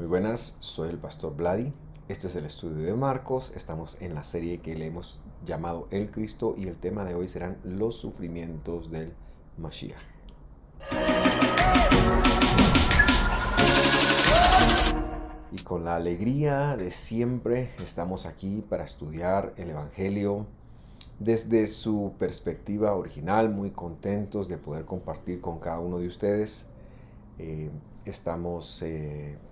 Muy buenas, soy el pastor Vladi. Este es el estudio de Marcos. Estamos en la serie que le hemos llamado El Cristo y el tema de hoy serán los sufrimientos del Mashiach. Y con la alegría de siempre estamos aquí para estudiar el Evangelio desde su perspectiva original, muy contentos de poder compartir con cada uno de ustedes. Estamos,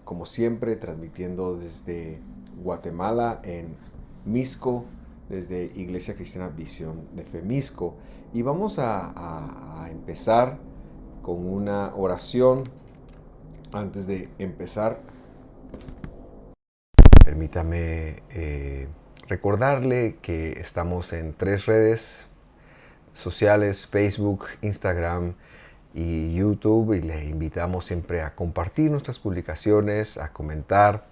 como siempre, transmitiendo desde Guatemala en Misco, desde Iglesia Cristiana Visión de Fe Misco. Y vamos a empezar con una oración. Antes de empezar, permítame recordarle que estamos en 3 redes sociales: Facebook, Instagram y YouTube, y le invitamos siempre a compartir nuestras publicaciones, a comentar,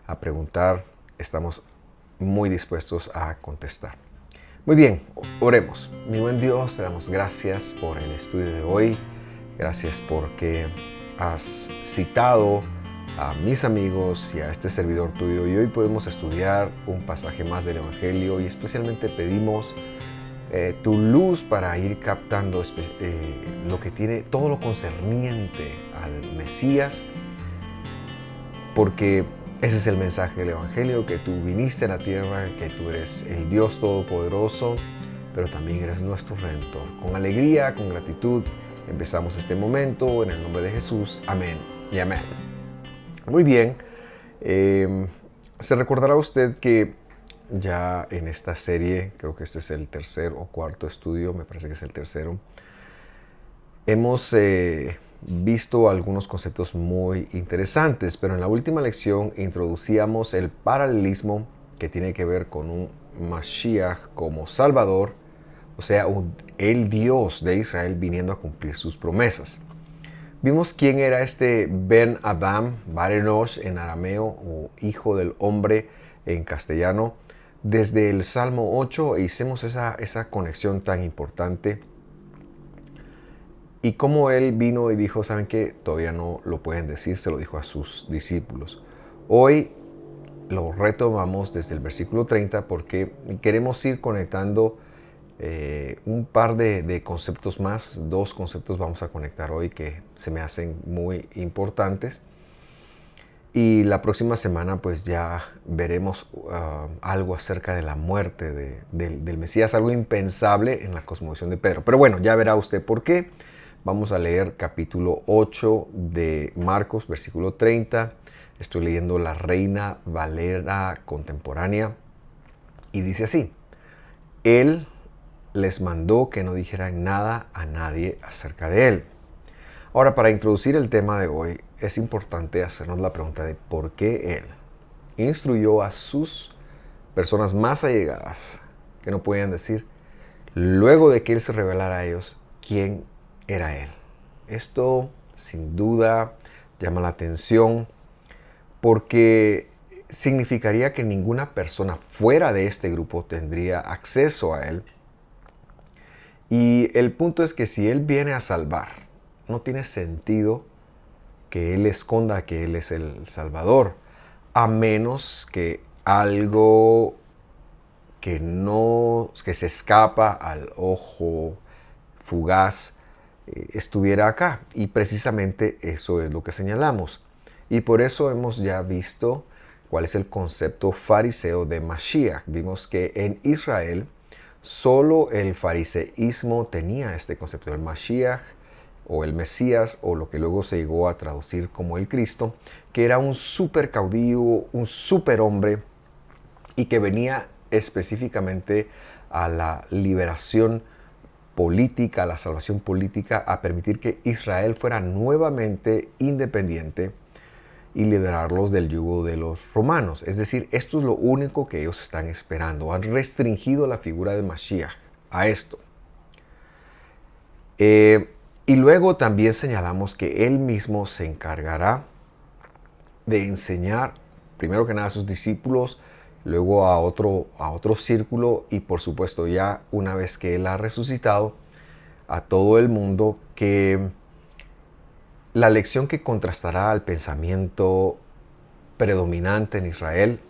a preguntar. Estamos muy dispuestos a contestar. Muy bien, oremos. Mi buen Dios, te damos gracias por el estudio de hoy. Gracias porque has citado a mis amigos y a este servidor tuyo, y hoy podemos estudiar un pasaje más del Evangelio, y especialmente pedimos tu luz para ir captando lo que tiene todo lo concerniente al Mesías, porque ese es el mensaje del Evangelio: que tú viniste a la tierra, que tú eres el Dios Todopoderoso, pero también eres nuestro Redentor. Con alegría, con gratitud, empezamos este momento en el nombre de Jesús. Amén y amén. Muy bien, se recordará usted que ya en esta serie, creo que este es el tercer o cuarto estudio, me parece que es el tercero, hemos visto algunos conceptos muy interesantes, pero en la última lección introducíamos el paralelismo que tiene que ver con un Mashiach como Salvador, o sea, el Dios de Israel viniendo a cumplir sus promesas. Vimos quién era este Ben Adam, Bar Enosh en arameo, o hijo del hombre en castellano, desde el Salmo 8, e hicimos esa conexión tan importante. Y cómo él vino y dijo: ¿saben qué? Todavía no lo pueden decir, se lo dijo a sus discípulos. Hoy lo retomamos desde el versículo 30 porque queremos ir conectando un par de conceptos más. 2 conceptos vamos a conectar hoy que se me hacen muy importantes. Y la próxima semana pues ya veremos algo acerca de la muerte del Mesías, algo impensable en la cosmovisión de Pedro. Pero bueno, ya verá usted por qué. Vamos a leer capítulo 8 de Marcos, versículo 30. Estoy leyendo la Reina Valera contemporánea y dice así: Él les mandó que no dijeran nada a nadie acerca de él. Ahora, para introducir el tema de hoy, es importante hacernos la pregunta de por qué él instruyó a sus personas más allegadas que no podían decir, luego de que él se revelara a ellos, quién era él. Esto, sin duda, llama la atención porque significaría que ninguna persona fuera de este grupo tendría acceso a él. Y el punto es que si él viene a salvar, no tiene sentido que él esconda que él es el Salvador, a menos que algo que se escapa al ojo fugaz estuviera acá. Y precisamente eso es lo que señalamos. Y por eso hemos ya visto cuál es el concepto fariseo de Mashiach. Vimos que en Israel solo el fariseísmo tenía este concepto del Mashiach, o el Mesías, o lo que luego se llegó a traducir como el Cristo, que era un super caudillo, un super hombre, y que venía específicamente a la liberación política, a la salvación política, a permitir que Israel fuera nuevamente independiente y liberarlos del yugo de los romanos. Es decir, esto es lo único que ellos están esperando. Han restringido la figura de Mashiach a esto. Y luego también señalamos que él mismo se encargará de enseñar, primero que nada, a sus discípulos, luego a otro círculo, y por supuesto ya una vez que él ha resucitado, a todo el mundo, que la lección que contrastará al pensamiento predominante en Israel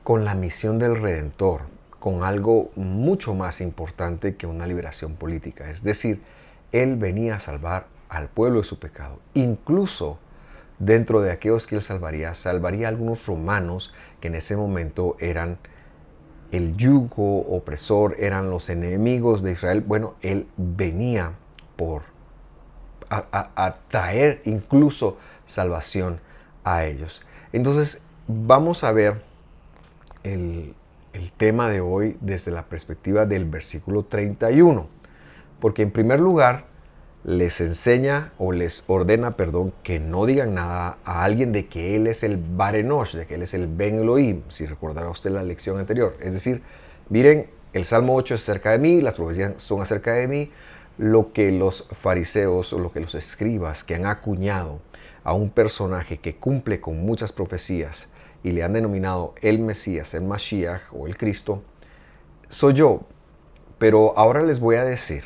con la misión del Redentor, con algo mucho más importante que una liberación política. Es decir, Él venía a salvar al pueblo de su pecado. Incluso dentro de aquellos que Él salvaría a algunos romanos que en ese momento eran el yugo opresor, eran los enemigos de Israel. Bueno, Él venía a traer incluso salvación a ellos. Entonces, vamos a ver el tema de hoy desde la perspectiva del versículo 31. Porque en primer lugar, les enseña o les ordena, que no digan nada a alguien de que Él es el Bar Enosh, de que Él es el Ben Elohim, si recordará usted la lección anterior. Es decir, miren, el Salmo 8 es acerca de mí, las profecías son acerca de mí. Lo que los fariseos o lo que los escribas que han acuñado a un personaje que cumple con muchas profecías y le han denominado el Mesías, el Mashiach o el Cristo, soy yo. Pero ahora les voy a decir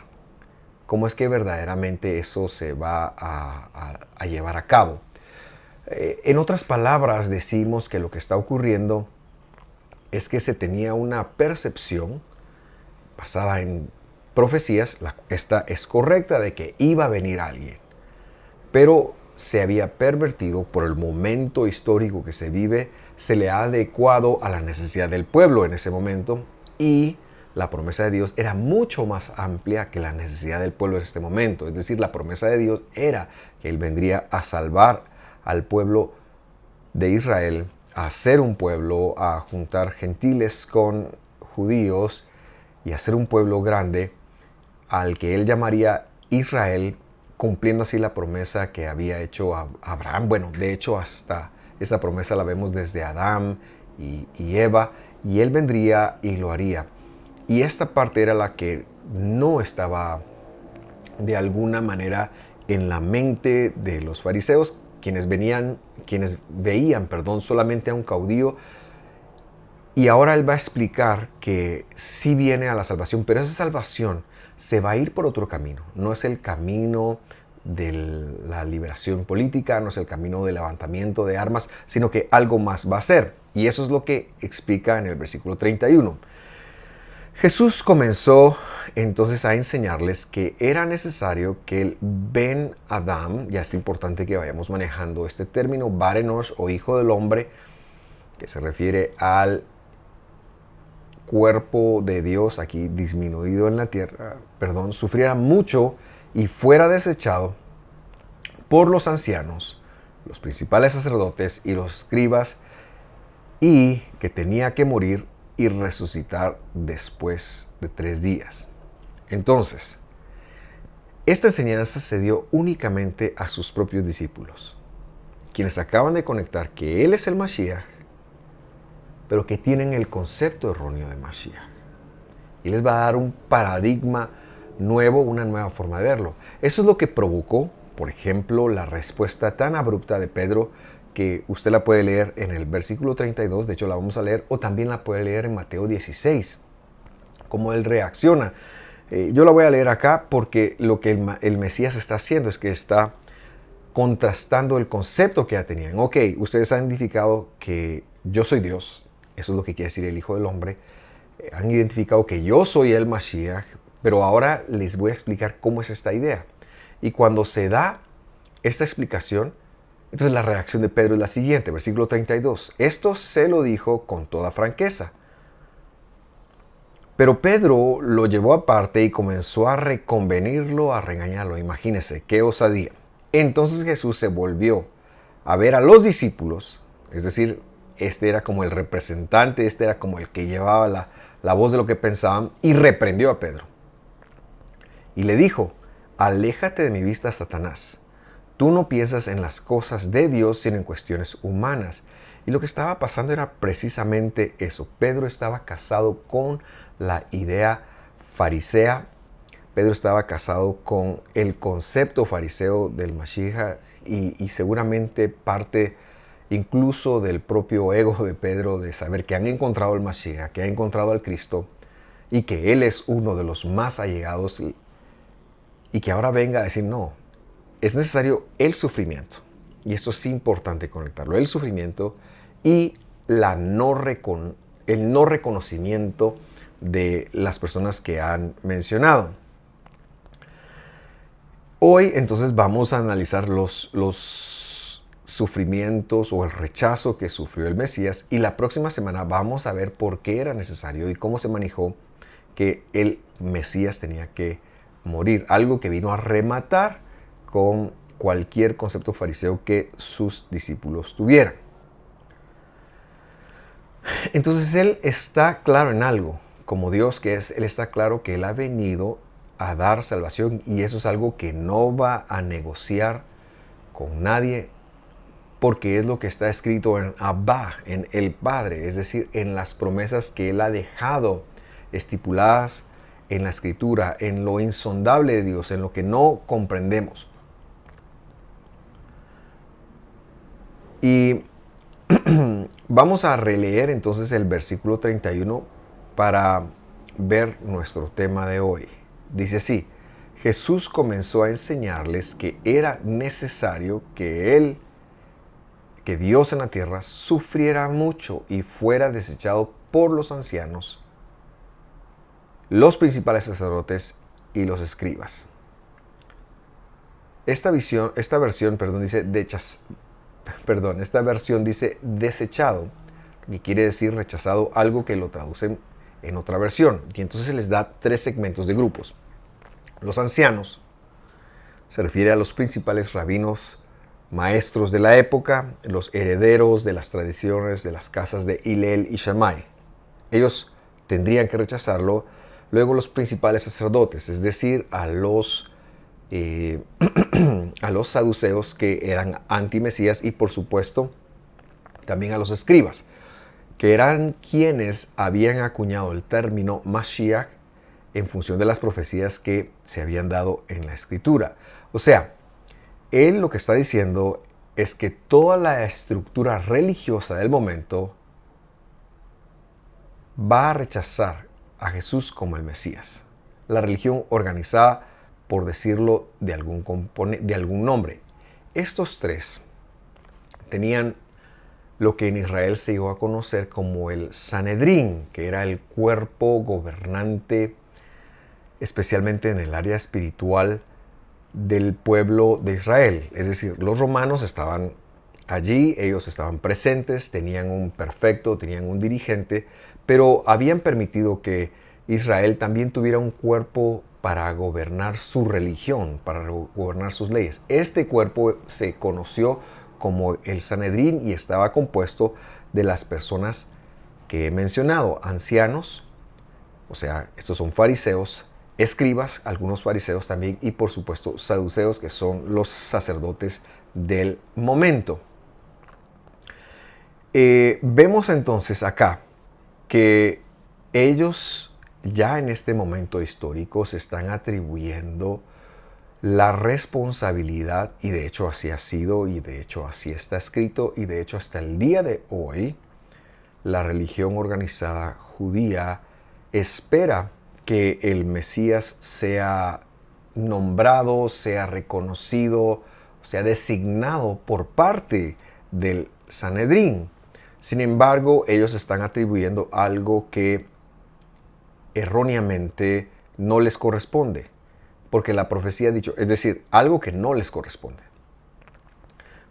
cómo es que verdaderamente eso se va a llevar a cabo. En otras palabras, decimos que lo que está ocurriendo es que se tenía una percepción basada en profecías, esta es correcta, de que iba a venir alguien, pero se había pervertido por el momento histórico que se vive, se le ha adecuado a la necesidad del pueblo en ese momento, y la promesa de Dios era mucho más amplia que la necesidad del pueblo en este momento. Es decir, la promesa de Dios era que Él vendría a salvar al pueblo de Israel, a hacer un pueblo, a juntar gentiles con judíos y a hacer un pueblo grande al que Él llamaría Israel, cumpliendo así la promesa que había hecho a Abraham. Bueno, de hecho hasta esa promesa la vemos desde Adán y Eva, y Él vendría y lo haría. Y esta parte era la que no estaba de alguna manera en la mente de los fariseos, quienes veían, solamente a un caudillo. Y ahora Él va a explicar que sí viene a la salvación, pero esa salvación se va a ir por otro camino. No es el camino de la liberación política, no es el camino del levantamiento de armas, sino que algo más va a ser. Y eso es lo que explica en el versículo 31. Jesús comenzó entonces a enseñarles que era necesario que el Ben Adam, ya es importante que vayamos manejando este término, Bar Enosh o Hijo del Hombre, que se refiere al cuerpo de Dios aquí disminuido en la tierra, sufriera mucho y fuera desechado por los ancianos, los principales sacerdotes y los escribas, y que tenía que morir y resucitar después de 3 días. Entonces, esta enseñanza se dio únicamente a sus propios discípulos, quienes acaban de conectar que Él es el Mashiach, pero que tienen el concepto erróneo de Mashiach. Y les va a dar un paradigma nuevo, una nueva forma de verlo. Eso es lo que provocó, por ejemplo, la respuesta tan abrupta de Pedro, que usted la puede leer en el versículo 32, de hecho la vamos a leer, o también la puede leer en Mateo 16, cómo Él reacciona. Yo la voy a leer acá porque lo que el Mesías está haciendo es que está contrastando el concepto que ya tenían. Ok, ustedes han identificado que yo soy Dios, eso es lo que quiere decir el Hijo del Hombre, han identificado que yo soy el Mashiach, pero ahora les voy a explicar cómo es esta idea. Y cuando se da esta explicación, entonces la reacción de Pedro es la siguiente, versículo 32. Esto se lo dijo con toda franqueza. Pero Pedro lo llevó aparte y comenzó a reconvenirlo, a regañarlo. Imagínense, qué osadía. Entonces Jesús se volvió a ver a los discípulos, es decir, este era como el representante, este era como el que llevaba la voz de lo que pensaban, y reprendió a Pedro. Y le dijo, aléjate de mi vista, Satanás. Tú no piensas en las cosas de Dios, sino en cuestiones humanas. Y lo que estaba pasando era precisamente eso. Pedro estaba casado con la idea farisea. Pedro estaba casado con el concepto fariseo del Mashiach y seguramente parte incluso del propio ego de Pedro de saber que han encontrado el Mashiach, que ha encontrado al Cristo y que Él es uno de los más allegados y que ahora venga a decir no. Es necesario el sufrimiento. y esto es importante conectarlo, el sufrimiento y el no reconocimiento de las personas que han mencionado. Hoy entonces vamos a analizar los sufrimientos o el rechazo que sufrió el Mesías, y la próxima semana vamos a ver por qué era necesario y cómo se manejó que el Mesías tenía que morir, algo que vino a rematar con cualquier concepto fariseo que sus discípulos tuvieran. Entonces él está claro en algo, como Dios que es, él está claro que él ha venido a dar salvación, y eso es algo que no va a negociar con nadie, porque es lo que está escrito en Abba, en el Padre, es decir, en las promesas que él ha dejado estipuladas en la Escritura, en lo insondable de Dios, en lo que no comprendemos. Y vamos a releer entonces el versículo 31 para ver nuestro tema de hoy. Dice así: Jesús comenzó a enseñarles que era necesario que Dios en la tierra sufriera mucho y fuera desechado por los ancianos, los principales sacerdotes y los escribas. Esta versión dice desechado, y quiere decir rechazado, algo que lo traducen en otra versión. Y entonces se les da 3 segmentos de grupos. Los ancianos se refiere a los principales rabinos, maestros de la época, los herederos de las tradiciones de las casas de Hillel y Shammai. Ellos tendrían que rechazarlo. Luego los principales sacerdotes, es decir, a los saduceos, que eran anti-Mesías, y por supuesto también a los escribas, que eran quienes habían acuñado el término Mashiach en función de las profecías que se habían dado en la Escritura. O sea, él lo que está diciendo es que toda la estructura religiosa del momento va a rechazar a Jesús como el Mesías. La religión organizada, por decirlo de algún nombre. Estos 3 tenían lo que en Israel se iba a conocer como el Sanedrín, que era el cuerpo gobernante, especialmente en el área espiritual del pueblo de Israel. Es decir, los romanos estaban allí, ellos estaban presentes, tenían un prefecto, tenían un dirigente, pero habían permitido que Israel también tuviera un cuerpo para gobernar su religión, para gobernar sus leyes. Este cuerpo se conoció como el Sanedrín y estaba compuesto de las personas que he mencionado: ancianos, o sea, estos son fariseos, escribas, algunos fariseos también, y por supuesto saduceos, que son los sacerdotes del momento. Vemos entonces acá que ellos ya en este momento histórico se están atribuyendo la responsabilidad, y de hecho así ha sido, y de hecho así está escrito, y de hecho hasta el día de hoy la religión organizada judía espera que el Mesías sea nombrado, sea reconocido, sea designado por parte del Sanedrín. Sin embargo, ellos están atribuyendo algo que erróneamente no les corresponde, porque la profecía ha dicho, es decir, algo que no les corresponde.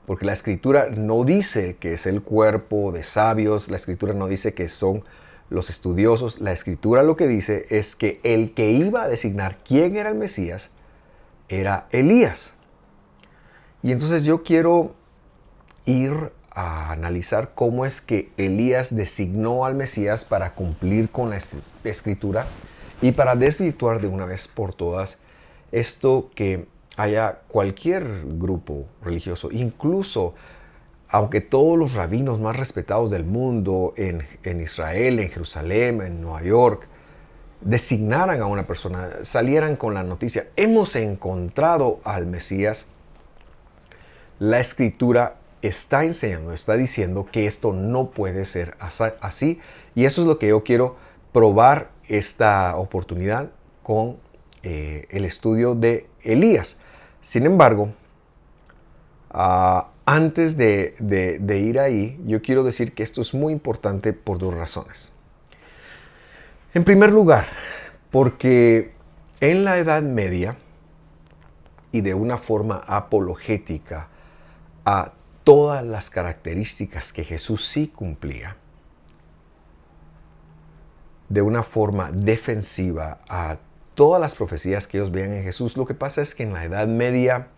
Porque la Escritura no dice que es el cuerpo de sabios, la Escritura no dice que son los estudiosos, la Escritura lo que dice es que el que iba a designar quién era el Mesías era Elías. Y entonces yo quiero ir a analizar cómo es que Elías designó al Mesías para cumplir con la Escritura y para desvirtuar de una vez por todas esto que haya cualquier grupo religioso, incluso aunque todos los rabinos más respetados del mundo en Israel, en Jerusalén, en Nueva York, designaran a una persona, salieran con la noticia, hemos encontrado al Mesías, la Escritura está enseñando, está diciendo que esto no puede ser así, y eso es lo que yo quiero probar esta oportunidad con el estudio de Elías. Sin embargo, Antes de ir ahí, yo quiero decir que esto es muy importante por dos razones. En primer lugar, porque en la Edad Media, y de una forma apologética a todas las características que Jesús sí cumplía, de una forma defensiva a todas las profecías que ellos veían en Jesús. Lo que pasa es que en la Edad Media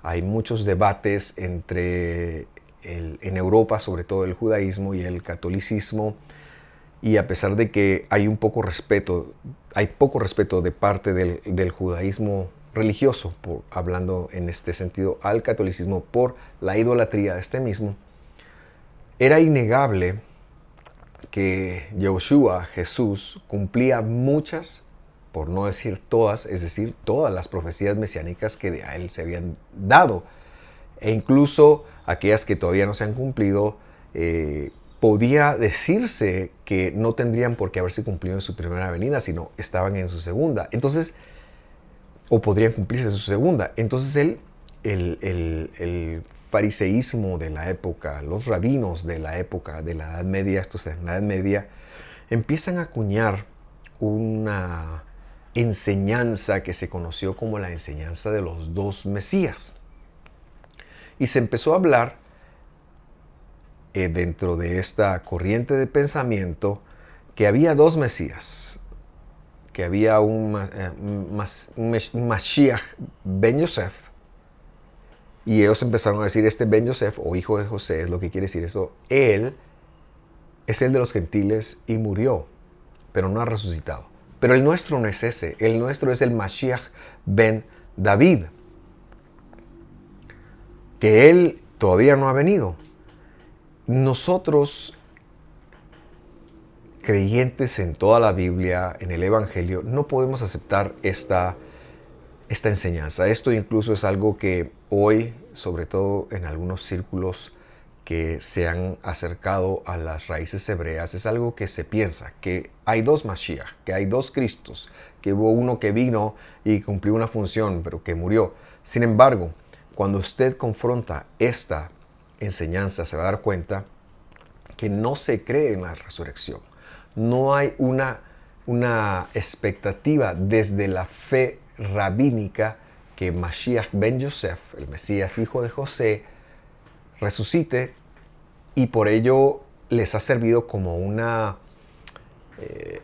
hay muchos debates en Europa, sobre todo el judaísmo y el catolicismo, y a pesar de que hay poco respeto de parte del judaísmo religioso, hablando en este sentido al catolicismo, por la idolatría de este mismo, era innegable que Yahushua, Jesús, cumplía muchas, por no decir todas, es decir, todas las profecías mesiánicas que de a él se habían dado, e incluso aquellas que todavía no se han cumplido, podía decirse que no tendrían por qué haberse cumplido en su primera venida, sino estaban en su segunda. Entonces, o podrían cumplirse en su segunda. Entonces el fariseísmo de la época, los rabinos de la época de la Edad Media, estos en la Edad Media, empiezan a acuñar una enseñanza que se conoció como la enseñanza de los dos Mesías. Y se empezó a hablar dentro de esta corriente de pensamiento que había dos Mesías, que había un Mashiach ben Yosef, y ellos empezaron a decir, este ben Yosef, o hijo de José, es lo que quiere decir eso, él es el de los gentiles y murió, pero no ha resucitado. Pero el nuestro no es ese, el nuestro es el Mashiach ben David, que él todavía no ha venido. Nosotros, creyentes en toda la Biblia, en el Evangelio, no podemos aceptar esta enseñanza. Esto incluso es algo que hoy, sobre todo en algunos círculos que se han acercado a las raíces hebreas, es algo que se piensa, que hay dos Mashiach, que hay dos Cristos, que hubo uno que vino y cumplió una función, pero que murió. Sin embargo, cuando usted confronta esta enseñanza, se va a dar cuenta que no se cree en la resurrección. No hay una expectativa desde la fe rabínica que Mashiach ben Yosef, el Mesías hijo de José, resucite, y por ello les ha servido como una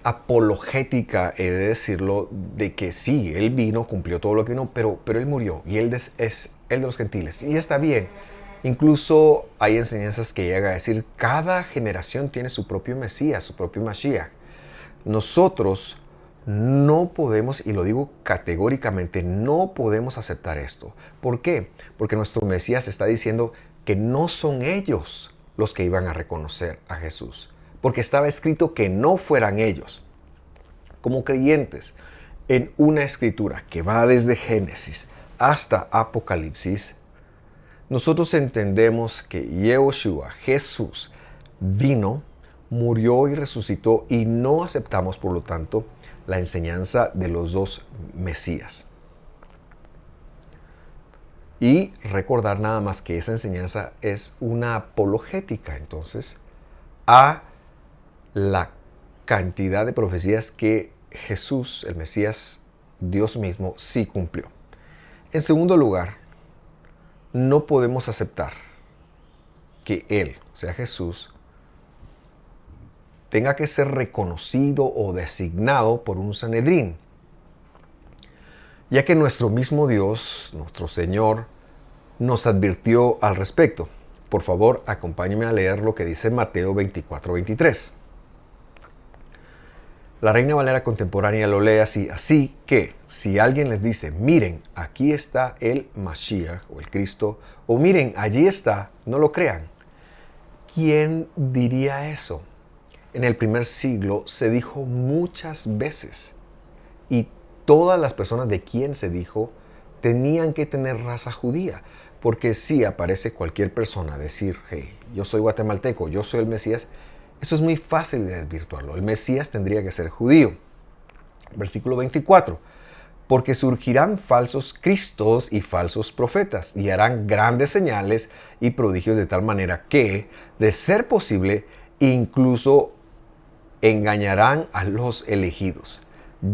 apologética, he de decirlo, de que sí, él vino, cumplió todo lo que vino, pero él murió y él es el de los gentiles. Y está bien. Incluso hay enseñanzas que llegan a decir, cada generación tiene su propio Mesías, su propio Mashiach. Nosotros no podemos, y lo digo categóricamente, no podemos aceptar esto. ¿Por qué? Porque nuestro Mesías está diciendo que no son ellos los que iban a reconocer a Jesús, porque estaba escrito que no fueran ellos. Como creyentes en una escritura que va desde Génesis hasta Apocalipsis, nosotros entendemos que Yahushua, Jesús, vino, murió y resucitó, y no aceptamos, por lo tanto, la enseñanza de los dos Mesías. Y recordar nada más que esa enseñanza es una apologética, entonces, a la cantidad de profecías que Jesús, el Mesías, Dios mismo, sí cumplió. En segundo lugar, no podemos aceptar que Él, o sea Jesús, tenga que ser reconocido o designado por un Sanedrín, ya que nuestro mismo Dios, nuestro Señor, nos advirtió al respecto. Por favor, acompáñenme a leer lo que dice Mateo 24:23. La Reina Valera contemporánea lo lee así: así que si alguien les dice, miren, aquí está el Mashiach o el Cristo, o miren, allí está, no lo crean. ¿Quién diría eso? En el primer siglo se dijo muchas veces, y todas las personas de quien se dijo tenían que tener raza judía, porque si aparece cualquier persona a decir, hey, yo soy guatemalteco, yo soy el Mesías, eso es muy fácil de desvirtuarlo. El Mesías tendría que ser judío. Versículo 24. porque surgirán falsos cristos y falsos profetas, y harán grandes señales y prodigios de tal manera que, de ser posible, incluso engañarán a los elegidos.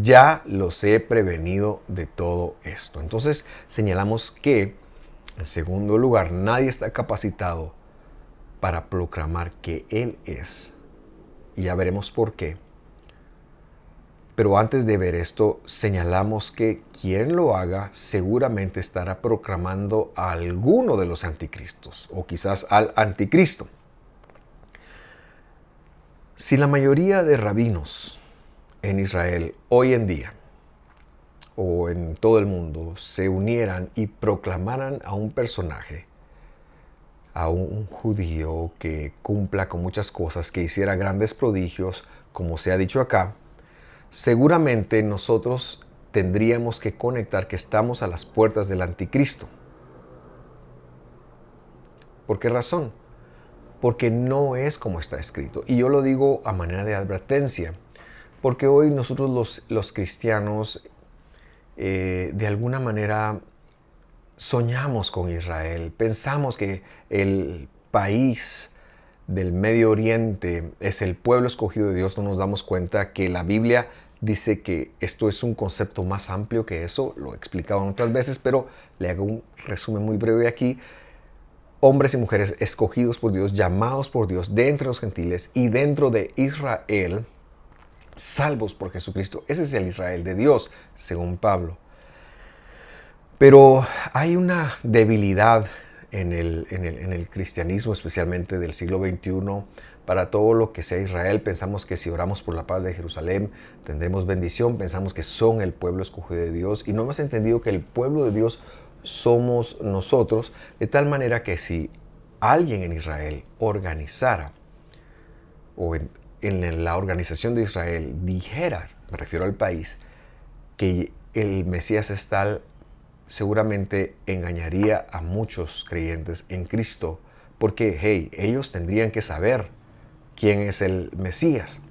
Ya los he prevenido de todo esto. Entonces señalamos que, en segundo lugar, nadie está capacitado para proclamar que Él es. Y ya veremos por qué. Pero antes de ver esto, señalamos que quien lo haga seguramente estará proclamando a alguno de los anticristos, o quizás al anticristo. Si la mayoría de rabinos en Israel hoy en día, o en todo el mundo, se unieran y proclamaran a un personaje, a un judío que cumpla con muchas cosas, que hiciera grandes prodigios, como se ha dicho acá, seguramente nosotros tendríamos que conectar que estamos a las puertas del anticristo. ¿Por qué razón? Porque no es como está escrito. Y yo lo digo a manera de advertencia, porque hoy nosotros los cristianos de alguna manera soñamos con Israel, pensamos que el país del Medio Oriente es el pueblo escogido de Dios. No nos damos cuenta que la Biblia dice que esto es un concepto más amplio que eso, lo he explicado otras veces, pero le hago un resumen muy breve aquí. Hombres y mujeres escogidos por Dios, llamados por Dios de entre los gentiles y dentro de Israel, salvos por Jesucristo. Ese es el Israel de Dios, según Pablo. Pero hay una debilidad en el cristianismo, especialmente del siglo XXI, para todo lo que sea Israel. Pensamos que si oramos por la paz de Jerusalén tendremos bendición. Pensamos que son el pueblo escogido de Dios y no hemos entendido que el pueblo de Dios somos nosotros, de tal manera que si alguien en Israel organizara o en la organización de Israel dijera, me refiero al país, que el Mesías es tal, seguramente engañaría a muchos creyentes en Cristo, porque hey, ellos tendrían que saber quién es el Mesías.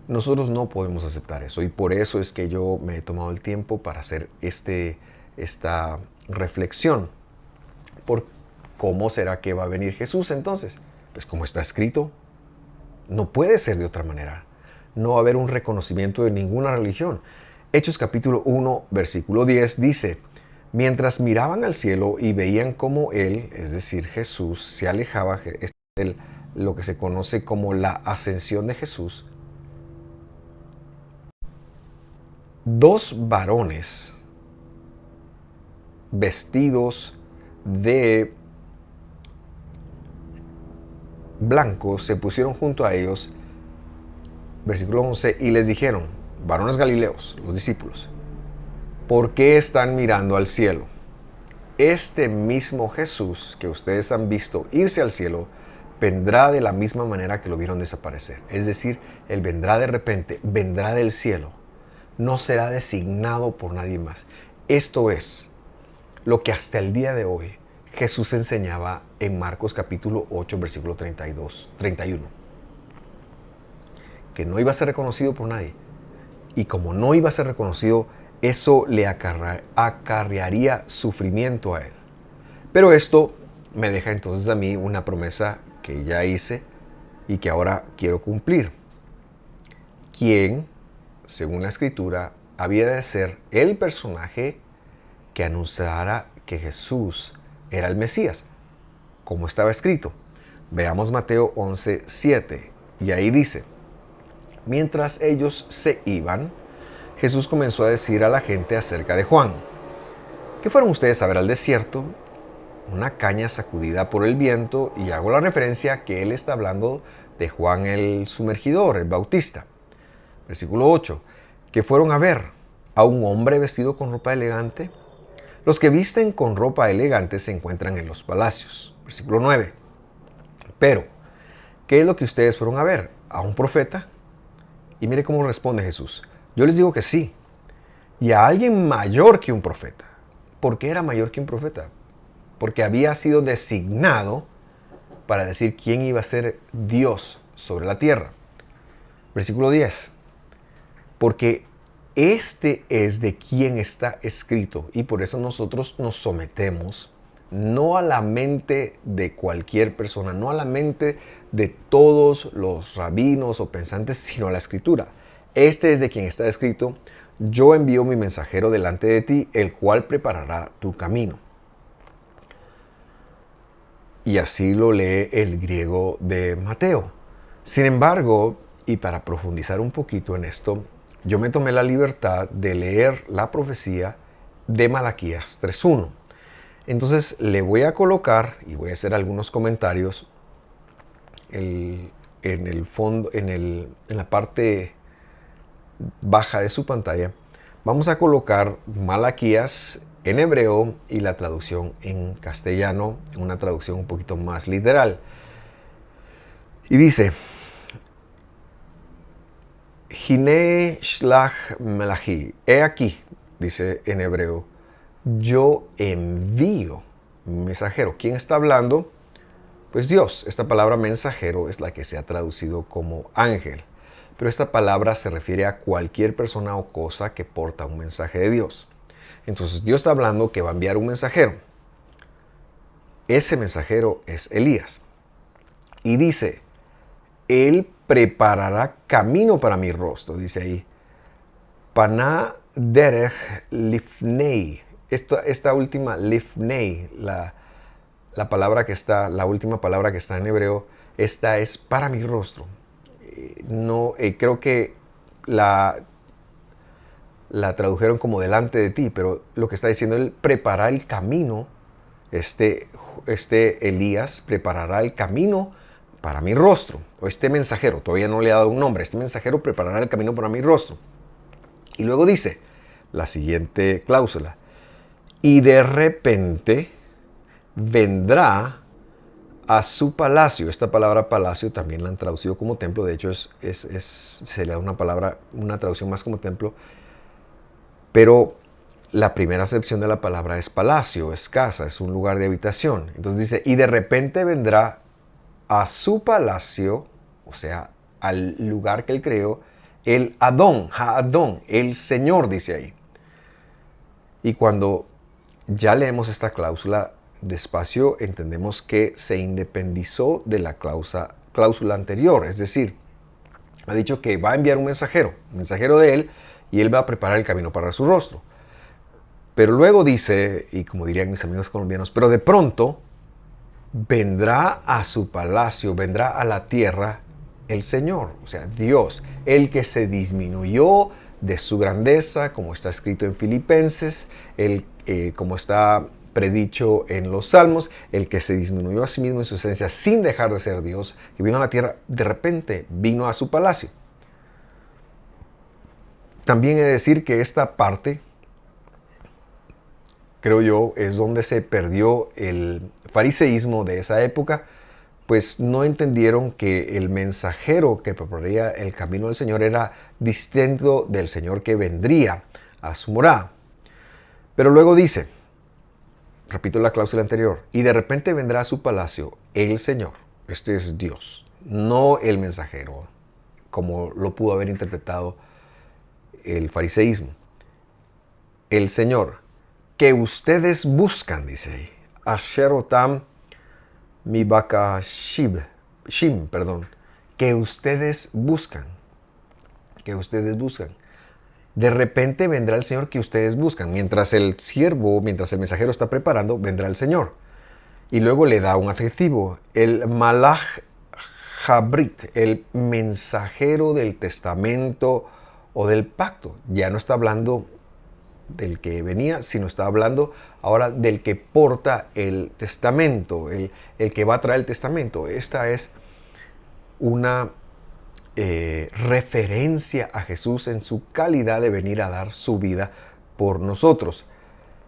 Nosotros no podemos aceptar eso y por eso es que yo me he tomado el tiempo para hacer esta reflexión. ¿Por cómo será que va a venir Jesús entonces? Pues como está escrito, no puede ser de otra manera. No va a haber un reconocimiento de ninguna religión. Hechos capítulo 1, versículo 10 dice: mientras miraban al cielo y veían cómo Él, es decir, Jesús, se alejaba, es lo que se conoce como la ascensión de Jesús, dos varones vestidos de blanco se pusieron junto a ellos, versículo 11, y les dijeron, varones galileos, los discípulos, ¿por qué están mirando al cielo? Este mismo Jesús que ustedes han visto irse al cielo, vendrá de la misma manera que lo vieron desaparecer. Es decir, Él vendrá de repente, vendrá del cielo. No será designado por nadie más. Esto es lo que hasta el día de hoy Jesús enseñaba en Marcos capítulo 8, versículo 31. Que no iba a ser reconocido por nadie. Y como no iba a ser reconocido, eso le acarrearía sufrimiento a él. Pero esto me deja entonces a mí una promesa que ya hice y que ahora quiero cumplir. ¿Quién, según la Escritura, había de ser el personaje que anunciara que Jesús era el Mesías, como estaba escrito? Veamos Mateo 11:7, y ahí dice: mientras ellos se iban, Jesús comenzó a decir a la gente acerca de Juan: ¿qué fueron ustedes a ver al desierto? Una caña sacudida por el viento, y hago la referencia que él está hablando de Juan el sumergidor, el bautista. Versículo 8, ¿qué fueron a ver? ¿A un hombre vestido con ropa elegante? Los que visten con ropa elegante se encuentran en los palacios. Versículo 9, pero, ¿qué es lo que ustedes fueron a ver? ¿A un profeta? Y mire cómo responde Jesús: yo les digo que sí, y a alguien mayor que un profeta. ¿Por qué era mayor que un profeta? Porque había sido designado para decir quién iba a ser Dios sobre la tierra. Versículo 10. Porque Este es de quien está escrito y por eso nosotros nos sometemos no a la mente de cualquier persona, no a la mente de todos los rabinos o pensantes, sino a la escritura. Este es de quien está escrito: yo envío mi mensajero delante de ti, el cual preparará tu camino. Y así lo lee el griego de Mateo. Sin embargo, y para profundizar un poquito en esto, yo me tomé la libertad de leer la profecía de Malaquías 3.1. Entonces le voy a colocar y voy a hacer algunos comentarios en el fondo, en la parte baja de su pantalla. Vamos a colocar Malaquías en hebreo y la traducción en castellano, una traducción un poquito más literal. Y dice: Hine shlach melachi, he aquí, dice en hebreo, yo envío mensajero. ¿Quién está hablando? Pues Dios. Esta palabra mensajero es la que se ha traducido como ángel, pero esta palabra se refiere a cualquier persona o cosa que porta un mensaje de Dios. Entonces Dios está hablando que va a enviar un mensajero. Ese mensajero es Elías. Y dice: Él preparará camino para mi rostro, dice ahí. Paná derech lifnei. Esta última lifnei, la palabra que está, la última palabra que está en hebreo, esta es para mi rostro. No, creo que la tradujeron como delante de ti, pero lo que está diciendo, él preparará el camino. Este Elías preparará el camino para mi rostro. O este mensajero, todavía no le ha dado un nombre, este mensajero preparará el camino para mi rostro. Y luego dice la siguiente cláusula: y de repente vendrá a su palacio. Esta palabra palacio también la han traducido como templo. De hecho, se le da una traducción más como templo. Pero la primera acepción de la palabra es palacio, es casa, es un lugar de habitación. Entonces dice: y de repente vendrá a su palacio, o sea, al lugar que él creó, el Adón, Ha-Adón, el Señor, dice ahí. Y cuando ya leemos esta cláusula despacio, entendemos que se independizó de la cláusula anterior. Es decir, ha dicho que va a enviar un mensajero de él, y él va a preparar el camino para su rostro. Pero luego dice, y como dirían mis amigos colombianos, pero de pronto vendrá a su palacio, vendrá a la tierra el Señor, o sea, Dios, el que se disminuyó de su grandeza, como está escrito en Filipenses, como está predicho en los Salmos, el que se disminuyó a sí mismo en su esencia sin dejar de ser Dios, que vino a la tierra, de repente vino a su palacio. También he de decir que esta parte, creo yo, es donde se perdió el fariseísmo de esa época, pues no entendieron que el mensajero que prepararía el camino del Señor era distinto del Señor que vendría a su morada. Pero luego dice, repito la cláusula anterior, y de repente vendrá a su palacio el Señor. Este es Dios, no el mensajero, como lo pudo haber interpretado el fariseísmo. El Señor, que ustedes buscan, dice ahí, Asher otam mibakashim, que ustedes buscan, De repente vendrá el Señor que ustedes buscan. Mientras el mensajero está preparando, vendrá el Señor. Y luego le da un adjetivo, el malach habrit, el mensajero del testamento o del pacto. Ya no está hablando del que venía, sino está hablando ahora del que porta el testamento, el que va a traer el testamento. Esta es una referencia a Jesús en su calidad de venir a dar su vida por nosotros.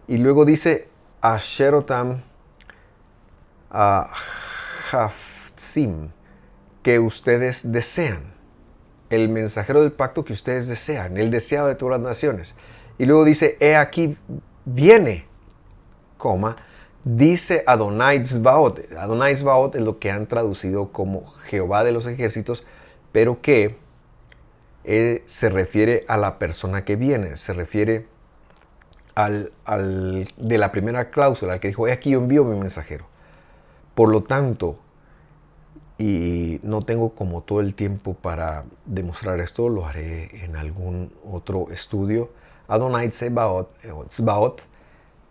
Y luego dice, Asherotam Haftzim, que ustedes desean, el mensajero del pacto que ustedes desean, el deseado de todas las naciones. Y luego dice, he aquí viene, dice Adonai Tzbaot. Adonai Tzbaot es lo que han traducido como Jehová de los ejércitos, pero que se refiere a la persona que viene, se refiere de la primera cláusula, al que dijo, he aquí yo envío mi mensajero. Por lo tanto, y no tengo como todo el tiempo para demostrar esto, lo haré en algún otro estudio. Adonai Tsebaot,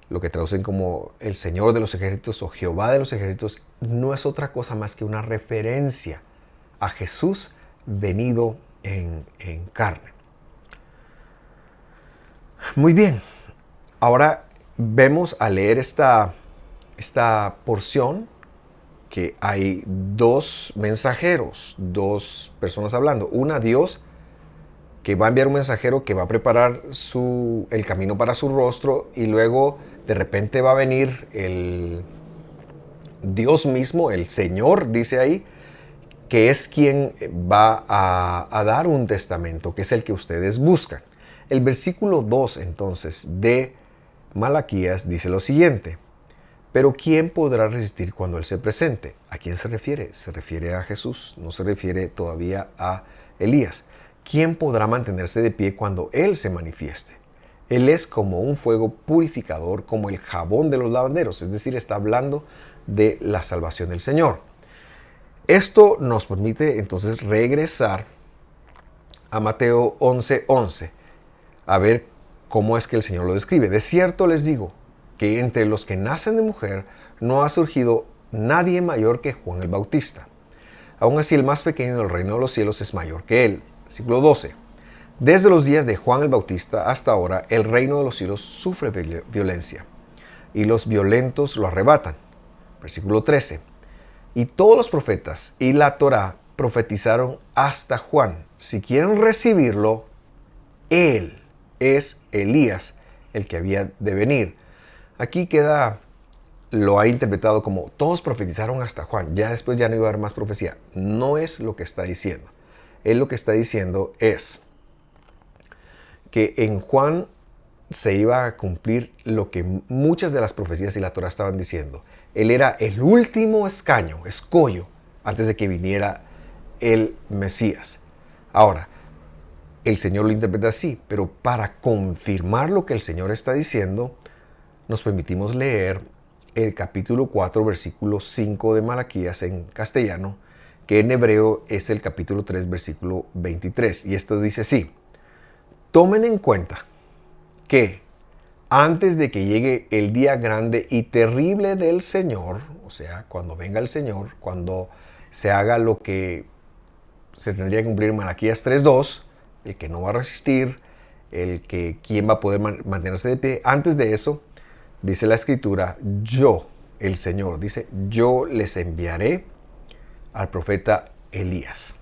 lo que traducen como el Señor de los ejércitos o Jehová de los ejércitos, no es otra cosa más que una referencia a Jesús venido en carne. Muy bien, ahora vemos al leer esta porción que hay dos mensajeros, dos personas hablando. Una, Dios, que va a enviar un mensajero que va a preparar el camino para su rostro, y luego de repente va a venir el Dios mismo, el Señor, dice ahí, que es quien va a dar un testamento, que es el que ustedes buscan. El versículo 2 entonces de Malaquías dice lo siguiente: pero ¿quién podrá resistir cuando Él se presente? ¿A quién se refiere? Se refiere a Jesús, no se refiere todavía a Elías. ¿Quién podrá mantenerse de pie cuando Él se manifieste? Él es como un fuego purificador, como el jabón de los lavanderos, es decir, está hablando de la salvación del Señor. Esto nos permite entonces regresar a Mateo 11:11, a ver cómo es que el Señor lo describe. De cierto les digo, que entre los que nacen de mujer no ha surgido nadie mayor que Juan el Bautista. Aún así, el más pequeño del reino de los cielos es mayor que él. Versículo 12. Desde los días de Juan el Bautista hasta ahora, el reino de los cielos sufre violencia, y los violentos lo arrebatan. Versículo 13. Y todos los profetas y la Torá profetizaron hasta Juan. Si quieren recibirlo, él es Elías, el que había de venir. Aquí lo ha interpretado como todos profetizaron hasta Juan, ya después ya no iba a haber más profecía. No es lo que está diciendo. Él lo que está diciendo es que en Juan se iba a cumplir lo que muchas de las profecías y la Torá estaban diciendo. Él era el último escollo, antes de que viniera el Mesías. Ahora, el Señor lo interpreta así, pero para confirmar lo que el Señor está diciendo, nos permitimos leer el capítulo 4, versículo 5 de Malaquías en castellano, que en hebreo es el capítulo 3, versículo 23. Y esto dice así: tomen en cuenta que antes de que llegue el día grande y terrible del Señor, o sea, cuando venga el Señor, cuando se haga lo que se tendría que cumplir en Malaquías 3:2, el que no va a resistir, quién va a poder mantenerse de pie, antes de eso, dice la Escritura, yo, el Señor, dice, yo les enviaré al profeta Elías.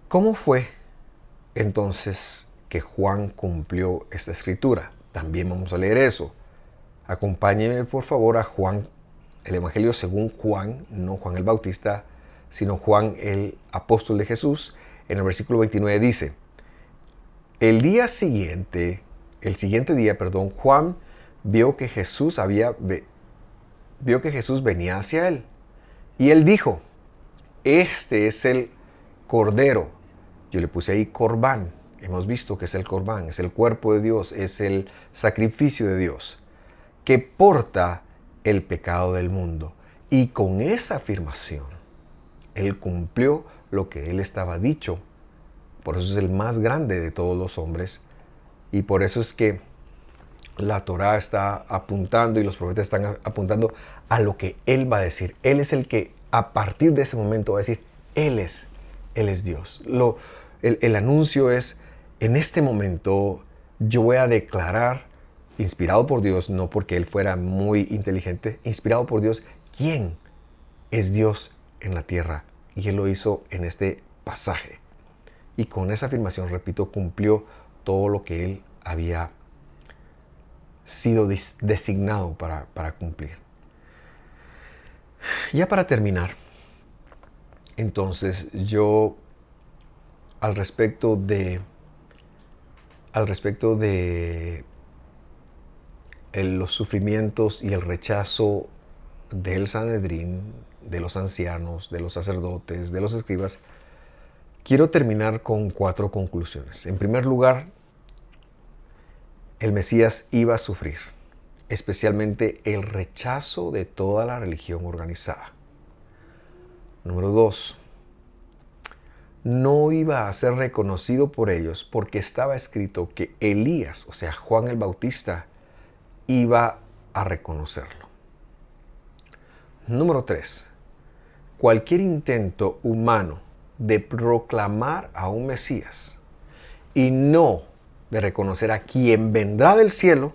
¿Cómo fue entonces que Juan cumplió esta escritura? También vamos a leer eso. Acompáñenme por favor a Juan, el Evangelio según Juan, no Juan el Bautista, sino Juan el apóstol de Jesús. En el versículo 29 dice: el siguiente día, Juan vio que Jesús venía hacia él. Y él dijo: este es el Cordero. Yo le puse ahí Corbán. Hemos visto que es el Corbán, es el cuerpo de Dios, es el sacrificio de Dios, que porta el pecado del mundo. Y con esa afirmación, él cumplió lo que él estaba dicho. Por eso es el más grande de todos los hombres. Y por eso es que la Torá está apuntando y los profetas están apuntando a lo que él va a decir. Él es el que a partir de ese momento va a decir, Él es Dios. El anuncio es, en este momento yo voy a declarar, inspirado por Dios, no porque él fuera muy inteligente, inspirado por Dios, quién es Dios en la tierra. Y él lo hizo en este pasaje. Y con esa afirmación, repito, cumplió todo lo que él había sido designado para cumplir. Ya para terminar, entonces yo al respecto de los sufrimientos y el rechazo del Sanedrín, de los ancianos, de los sacerdotes, de los escribas, quiero terminar con 4 conclusiones. En primer lugar, el Mesías iba a sufrir, especialmente el rechazo de toda la religión organizada. Número 2, no iba a ser reconocido por ellos porque estaba escrito que Elías, o sea, Juan el Bautista, iba a reconocerlo. Número 3, cualquier intento humano de proclamar a un Mesías y no de reconocer a quien vendrá del cielo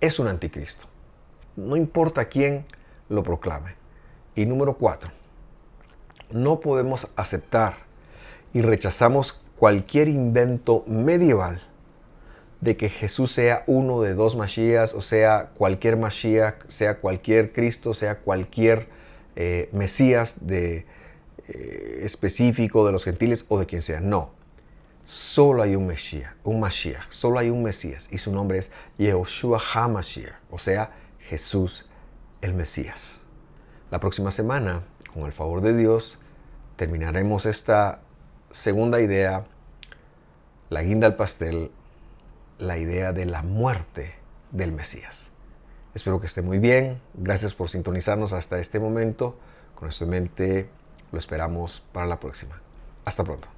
es un anticristo. No importa quién lo proclame. Y número 4, no podemos aceptar y rechazamos cualquier invento medieval de que Jesús sea uno de 2 Mashiachs, o sea, cualquier Mashiach, sea cualquier Cristo, sea cualquier Mesías específico de los gentiles o de quien sea. No, solo hay un Mashiach, solo hay un Mesías, y su nombre es Yehoshua HaMashiach, o sea, Jesús el Mesías. La próxima semana, con el favor de Dios, terminaremos esta segunda idea, la guinda al pastel, la idea de la muerte del Mesías. Espero que esté muy bien. Gracias por sintonizarnos hasta este momento. Con esto en mente, lo esperamos para la próxima. Hasta pronto.